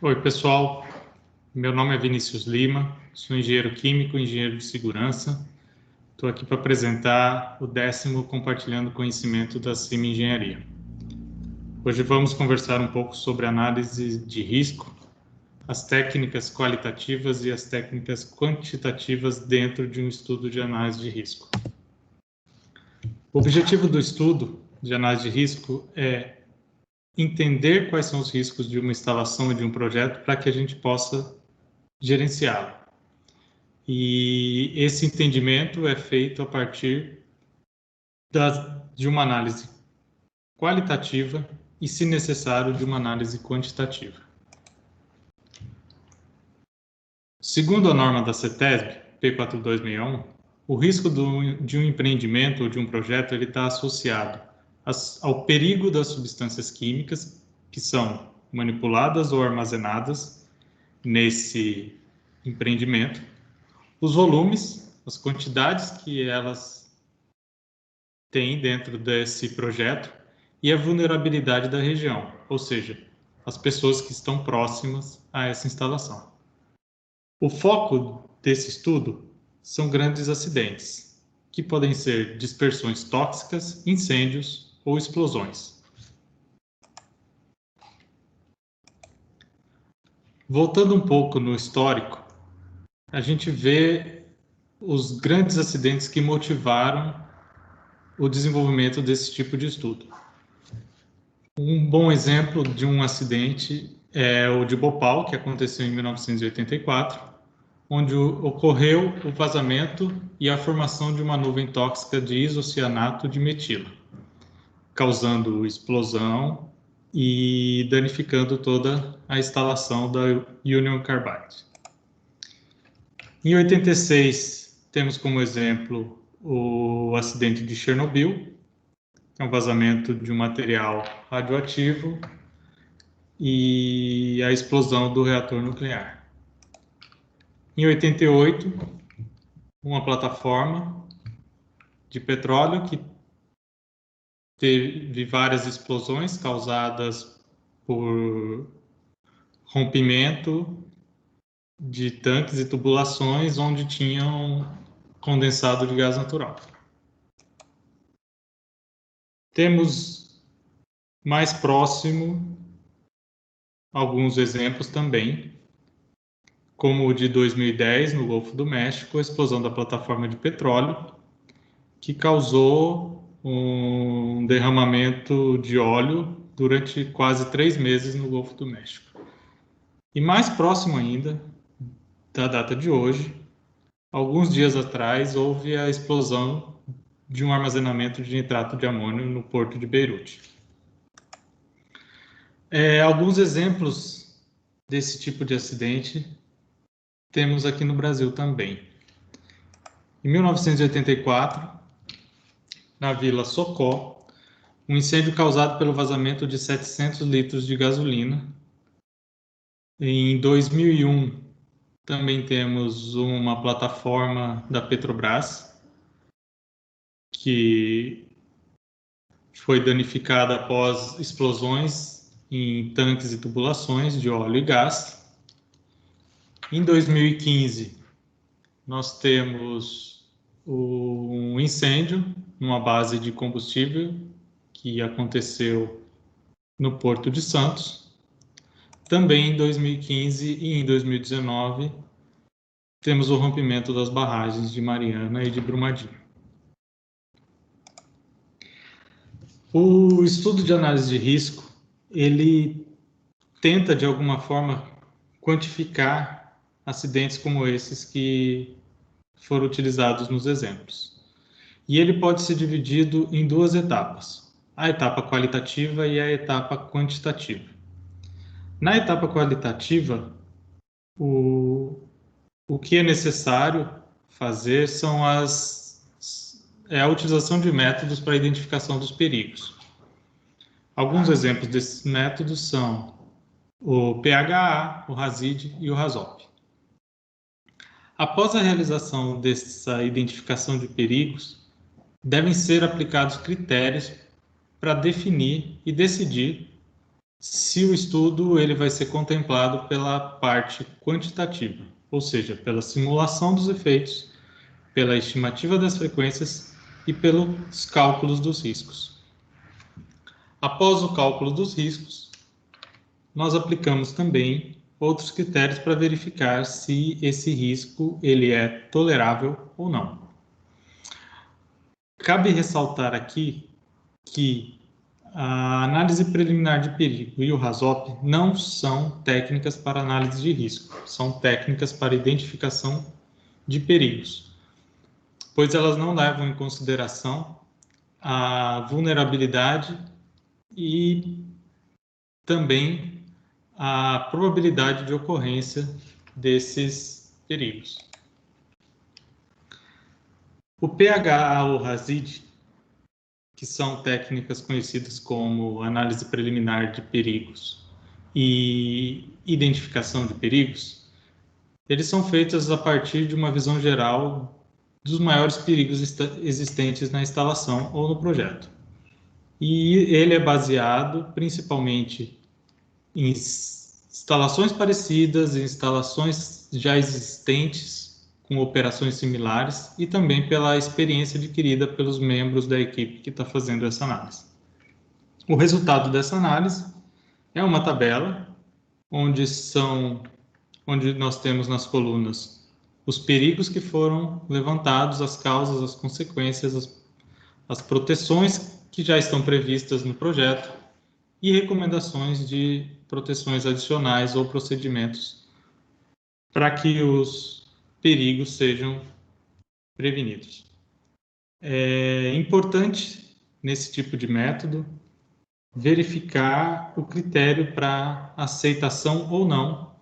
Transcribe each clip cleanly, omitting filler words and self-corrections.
Oi, pessoal. Meu nome é Vinícius Lima, sou engenheiro químico, engenheiro de segurança. Estou aqui para apresentar o 10º Compartilhando Conhecimento da CIMA Engenharia. Hoje vamos conversar um pouco sobre análise de risco, as técnicas qualitativas e as técnicas quantitativas dentro de um estudo de análise de risco. O objetivo do estudo de análise de risco é entender quais são os riscos de uma instalação e de um projeto para que a gente possa gerenciá-lo. E esse entendimento é feito a partir de uma análise qualitativa e, se necessário, de uma análise quantitativa. Segundo a norma da CETESB, P4261, o risco de um empreendimento ou de um projeto está associado ao perigo das substâncias químicas que são manipuladas ou armazenadas nesse empreendimento, os volumes, as quantidades que elas têm dentro desse projeto e a vulnerabilidade da região, ou seja, as pessoas que estão próximas a essa instalação. O foco desse estudo são grandes acidentes, que podem ser dispersões tóxicas, incêndios ou explosões. Voltando um pouco no histórico, a gente vê os grandes acidentes que motivaram o desenvolvimento desse tipo de estudo. Um bom exemplo de um acidente é o de Bhopal, que aconteceu em 1984, onde ocorreu o vazamento e a formação de uma nuvem tóxica de isocianato de metila, causando explosão e danificando toda a instalação da Union Carbide. Em 86, temos como exemplo o acidente de Chernobyl, que é um vazamento de um material radioativo e a explosão do reator nuclear. Em 88, uma plataforma de petróleo que teve várias explosões causadas por rompimento de tanques e tubulações onde tinham condensado de gás natural. Temos mais próximo alguns exemplos também, como o de 2010 no Golfo do México, a explosão da plataforma de petróleo, que causou um derramamento de óleo durante quase 3 meses no Golfo do México. E mais próximo ainda da data de hoje, alguns dias atrás, houve a explosão de um armazenamento de nitrato de amônio no porto de Beirute. Alguns exemplos desse tipo de acidente temos aqui no Brasil também. Em 1984, na Vila Socó, um incêndio causado pelo vazamento de 700 litros de gasolina. Em 2001, também temos uma plataforma da Petrobras, que foi danificada após explosões em tanques e tubulações de óleo e gás. Em 2015, nós temos um incêndio numa base de combustível que aconteceu no Porto de Santos. Também em 2015 e em 2019, temos o rompimento das barragens de Mariana e de Brumadinho. O estudo de análise de risco, ele tenta, de alguma forma, quantificar acidentes como esses que foram utilizados nos exemplos. E ele pode ser dividido em duas etapas, a etapa qualitativa e a etapa quantitativa. Na etapa qualitativa, o que é necessário fazer são a utilização de métodos para a identificação dos perigos. Alguns exemplos desses métodos são o PHA, o RASID e o RASOP. Após a realização dessa identificação de perigos, devem ser aplicados critérios para definir e decidir se o estudo ele vai ser contemplado pela parte quantitativa, ou seja, pela simulação dos efeitos, pela estimativa das frequências e pelos cálculos dos riscos. Após o cálculo dos riscos, nós aplicamos também outros critérios para verificar se esse risco ele é tolerável ou não. Cabe ressaltar aqui que a análise preliminar de perigo e o RASOP não são técnicas para análise de risco, são técnicas para identificação de perigos, pois elas não levam em consideração a vulnerabilidade e também a probabilidade de ocorrência desses perigos. O PHA ou RASID, que são técnicas conhecidas como análise preliminar de perigos e identificação de perigos, eles são feitos a partir de uma visão geral dos maiores perigos existentes na instalação ou no projeto. E ele é baseado principalmente em instalações parecidas, em instalações já existentes, com operações similares, e também pela experiência adquirida pelos membros da equipe que está fazendo essa análise. O resultado dessa análise é uma tabela, onde nós temos nas colunas os perigos que foram levantados, as causas, as consequências, as proteções que já estão previstas no projeto e recomendações de proteções adicionais ou procedimentos para que os perigos sejam prevenidos. É importante, nesse tipo de método, verificar o critério para aceitação ou não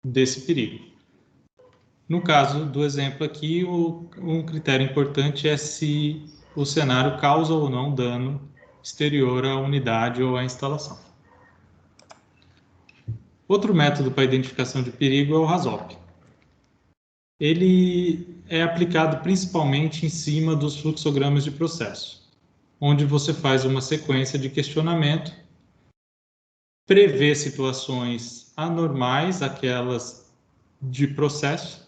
desse perigo. No caso do exemplo aqui, um critério importante é se o cenário causa ou não dano exterior à unidade ou à instalação. Outro método para identificação de perigo é o RASOP. Ele é aplicado principalmente em cima dos fluxogramas de processo, onde você faz uma sequência de questionamento, prevê situações anormais, aquelas de processo,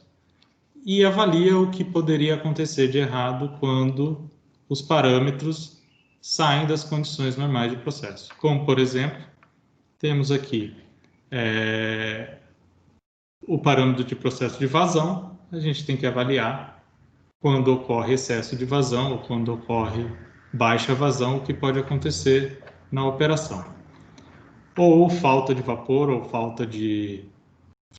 e avalia o que poderia acontecer de errado quando os parâmetros saem das condições normais de processo. Como, por exemplo, temos aqui o parâmetro de processo de vazão. A gente tem que avaliar quando ocorre excesso de vazão ou quando ocorre baixa vazão, o que pode acontecer na operação. Ou falta de vapor, ou falta de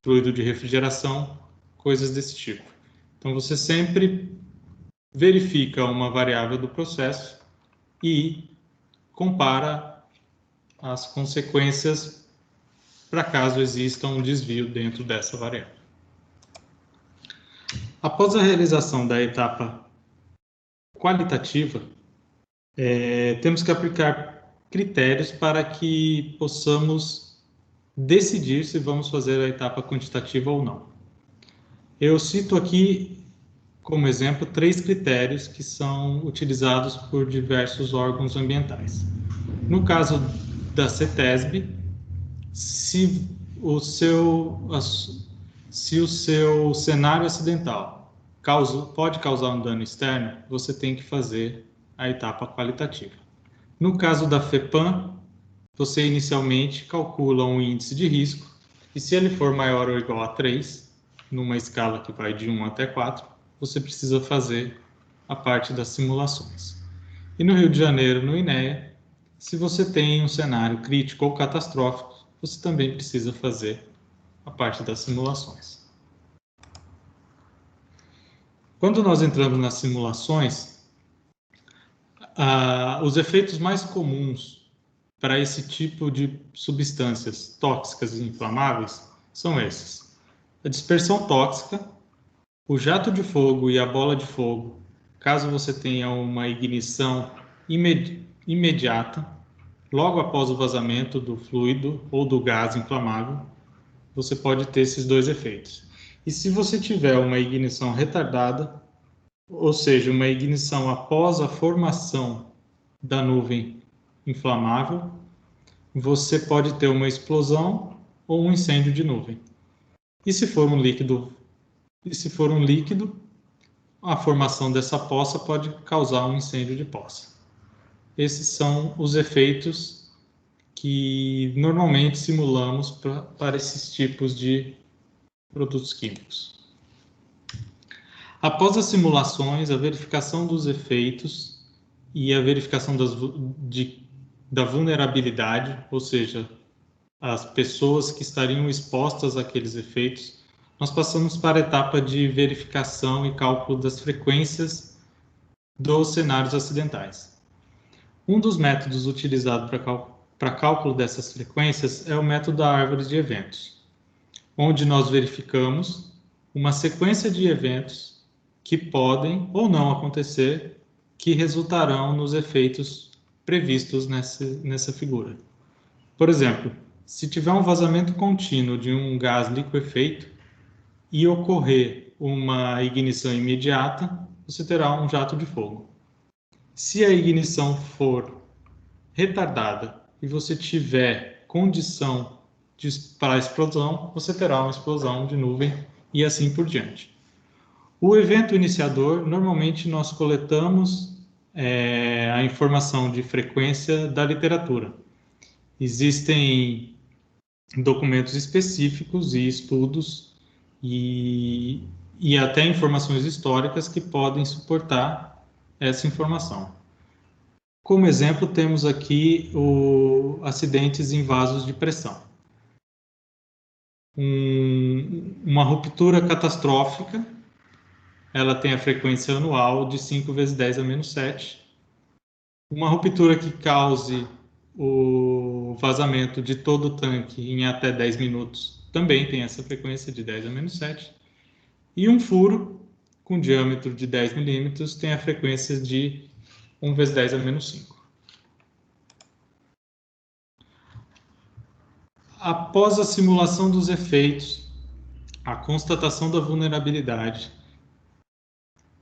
fluido de refrigeração, coisas desse tipo. Então, você sempre verifica uma variável do processo e compara as consequências para caso exista um desvio dentro dessa variável. Após a realização da etapa qualitativa, temos que aplicar critérios para que possamos decidir se vamos fazer a etapa quantitativa ou não. Eu cito aqui, como exemplo, 3 critérios que são utilizados por diversos órgãos ambientais. No caso da CETESB, se o seu cenário acidental pode causar um dano externo, você tem que fazer a etapa qualitativa. No caso da FEPAM, você inicialmente calcula um índice de risco, e se ele for maior ou igual a 3, numa escala que vai de 1 até 4, você precisa fazer a parte das simulações. E no Rio de Janeiro, no INEA, se você tem um cenário crítico ou catastrófico, você também precisa fazer a parte das simulações. Quando nós entramos nas simulações, os efeitos mais comuns para esse tipo de substâncias tóxicas e inflamáveis são esses: a dispersão tóxica, o jato de fogo e a bola de fogo, caso você tenha uma ignição imediata, logo após o vazamento do fluido ou do gás inflamável, você pode ter esses 2 efeitos. E se você tiver uma ignição retardada, ou seja, uma ignição após a formação da nuvem inflamável, você pode ter uma explosão ou um incêndio de nuvem. E se for um líquido, a formação dessa poça pode causar um incêndio de poça. Esses são os efeitos que normalmente simulamos para esses tipos de produtos químicos. Após as simulações, a verificação dos efeitos e a verificação da vulnerabilidade, ou seja, as pessoas que estariam expostas àqueles efeitos, nós passamos para a etapa de verificação e cálculo das frequências dos cenários acidentais. Um dos métodos utilizados para cálculo dessas frequências é o método da árvore de eventos, onde nós verificamos uma sequência de eventos que podem ou não acontecer, que resultarão nos efeitos previstos nessa figura. Por exemplo, se tiver um vazamento contínuo de um gás liquefeito e ocorrer uma ignição imediata, você terá um jato de fogo. Se a ignição for retardada e você tiver condição para a explosão, você terá uma explosão de nuvem e assim por diante. O evento iniciador, normalmente nós coletamos a informação de frequência da literatura. Existem documentos específicos e estudos e até informações históricas que podem suportar essa informação. Como exemplo, temos aqui acidentes em vasos de pressão. Uma ruptura catastrófica, ela tem a frequência anual de 5 vezes 10 a menos 7. Uma ruptura que cause o vazamento de todo o tanque em até 10 minutos também tem essa frequência de 10 a menos 7. E um furo com diâmetro de 10 milímetros tem a frequência de 1 vezes 10 a menos 5. Após a simulação dos efeitos, a constatação da vulnerabilidade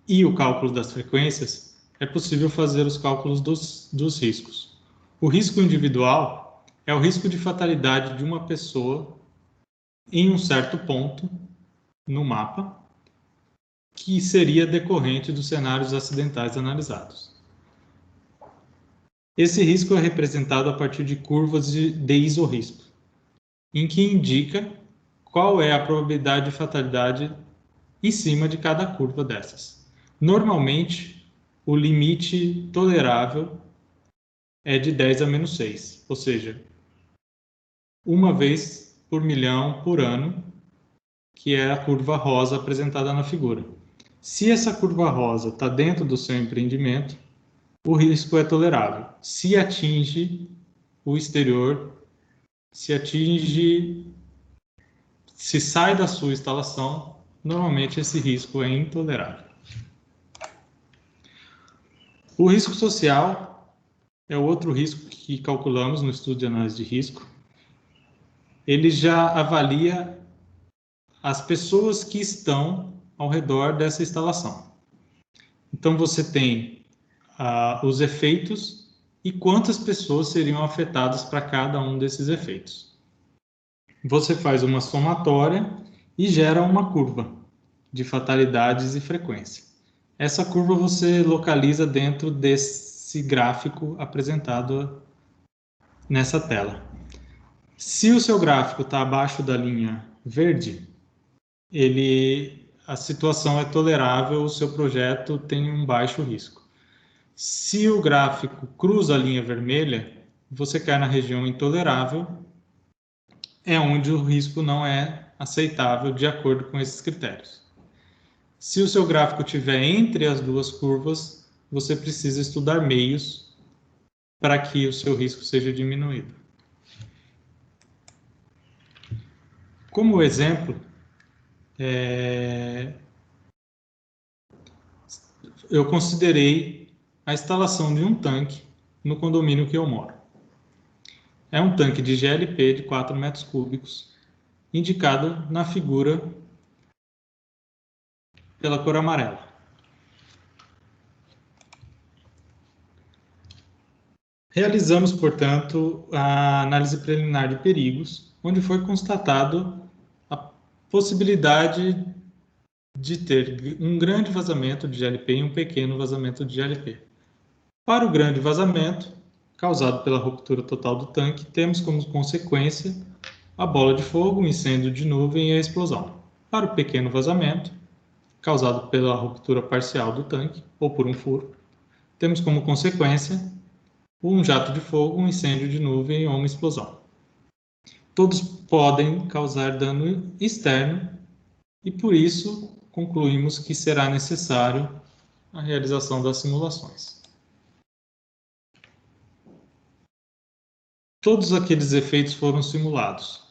e o cálculo das frequências, é possível fazer os cálculos dos riscos. O risco individual é o risco de fatalidade de uma pessoa em um certo ponto no mapa, que seria decorrente dos cenários acidentais analisados. Esse risco é representado a partir de curvas de isorrisco, em que indica qual é a probabilidade de fatalidade em cima de cada curva dessas. Normalmente, o limite tolerável é de 10 a menos 6, ou seja, uma vez por milhão por ano, que é a curva rosa apresentada na figura. Se essa curva rosa está dentro do seu empreendimento, o risco é tolerável. Se atinge o exterior, se sai da sua instalação, normalmente esse risco é intolerável. O risco social é outro risco que calculamos no estudo de análise de risco. Ele já avalia as pessoas que estão ao redor dessa instalação. Então, você tem os efeitos e quantas pessoas seriam afetadas para cada um desses efeitos. Você faz uma somatória e gera uma curva de fatalidades e frequência. Essa curva você localiza dentro desse gráfico apresentado nessa tela. Se o seu gráfico está abaixo da linha verde, a situação é tolerável, o seu projeto tem um baixo risco. Se o gráfico cruza a linha vermelha, você cai na região intolerável, é onde o risco não é aceitável de acordo com esses critérios. Se o seu gráfico estiver entre as duas curvas, você precisa estudar meios para que o seu risco seja diminuído. Como exemplo, eu considerei a instalação de um tanque no condomínio que eu moro. É um tanque de GLP de 4 metros cúbicos, indicado na figura pela cor amarela. Realizamos, portanto, a análise preliminar de perigos, onde foi constatado a possibilidade de ter um grande vazamento de GLP e um pequeno vazamento de GLP. Para o grande vazamento, causado pela ruptura total do tanque, temos como consequência a bola de fogo, o incêndio de nuvem e a explosão. Para o pequeno vazamento, causado pela ruptura parcial do tanque ou por um furo, temos como consequência um jato de fogo, um incêndio de nuvem ou uma explosão. Todos podem causar dano externo e, por isso, concluímos que será necessário a realização das simulações. Todos aqueles efeitos foram simulados.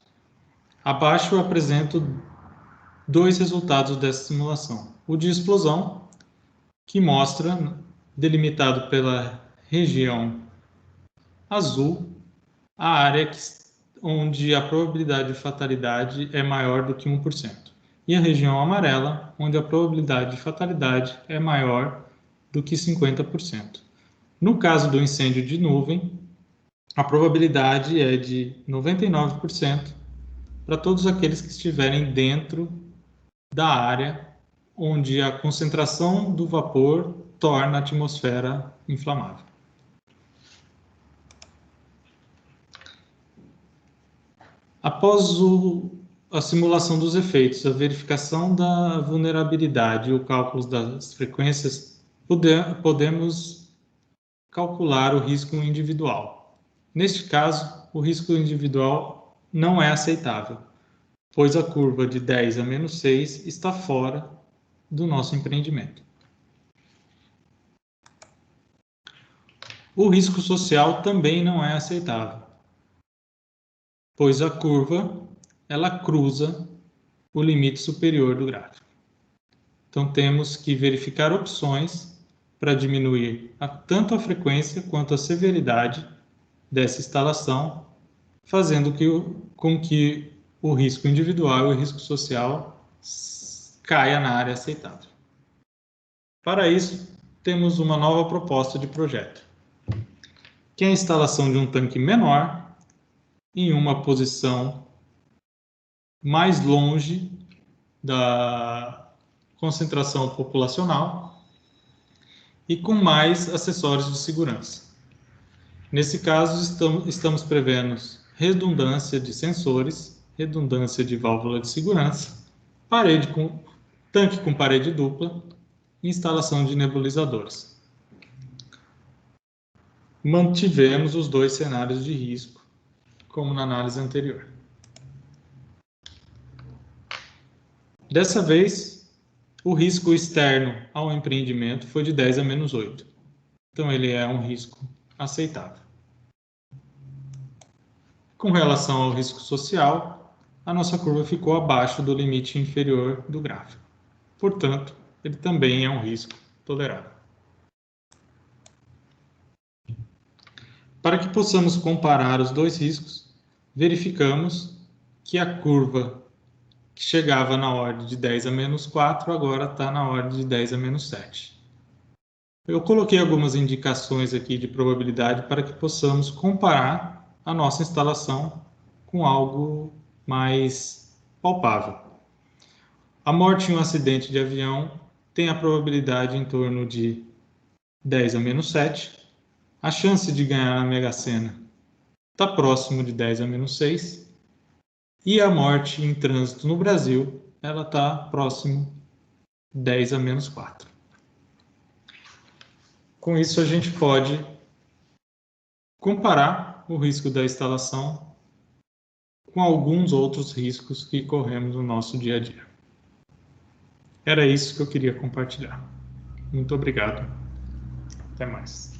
Abaixo eu apresento dois resultados dessa simulação. O de explosão, que mostra, delimitado pela região azul, a área onde a probabilidade de fatalidade é maior do que 1%. E a região amarela, onde a probabilidade de fatalidade é maior do que 50%. No caso do incêndio de nuvem, a probabilidade é de 99% para todos aqueles que estiverem dentro da área onde a concentração do vapor torna a atmosfera inflamável. Após a simulação dos efeitos, a verificação da vulnerabilidade e o cálculo das frequências, podemos calcular o risco individual. Neste caso, o risco individual não é aceitável, pois a curva de 10 a menos 6 está fora do nosso empreendimento. O risco social também não é aceitável, pois a curva ela cruza o limite superior do gráfico. Então temos que verificar opções para diminuir tanto a frequência quanto a severidade dessa instalação, fazendo com que o risco individual e o risco social caia na área aceitável. Para isso, temos uma nova proposta de projeto, que é a instalação de um tanque menor em uma posição mais longe da concentração populacional e com mais acessórios de segurança. Nesse caso, estamos prevendo redundância de sensores, redundância de válvula de segurança, tanque com parede dupla e instalação de nebulizadores. Mantivemos os dois cenários de risco, como na análise anterior. Dessa vez, o risco externo ao empreendimento foi de 10 a menos 8. Então, ele é um risco aceitável. Com relação ao risco social, a nossa curva ficou abaixo do limite inferior do gráfico. Portanto, ele também é um risco tolerável. Para que possamos comparar os dois riscos, verificamos que a curva que chegava na ordem de 10 a menos 4, agora está na ordem de 10 a menos 7. Eu coloquei algumas indicações aqui de probabilidade para que possamos comparar a nossa instalação com algo mais palpável. A morte em um acidente de avião tem a probabilidade em torno de 10 a menos 7. A chance de ganhar na Mega Sena está próximo de 10 a menos 6. E a morte em trânsito no Brasil, ela está próximo 10 a menos 4. Com isso, a gente pode comparar o risco da instalação com alguns outros riscos que corremos no nosso dia a dia. Era isso que eu queria compartilhar. Muito obrigado. Até mais.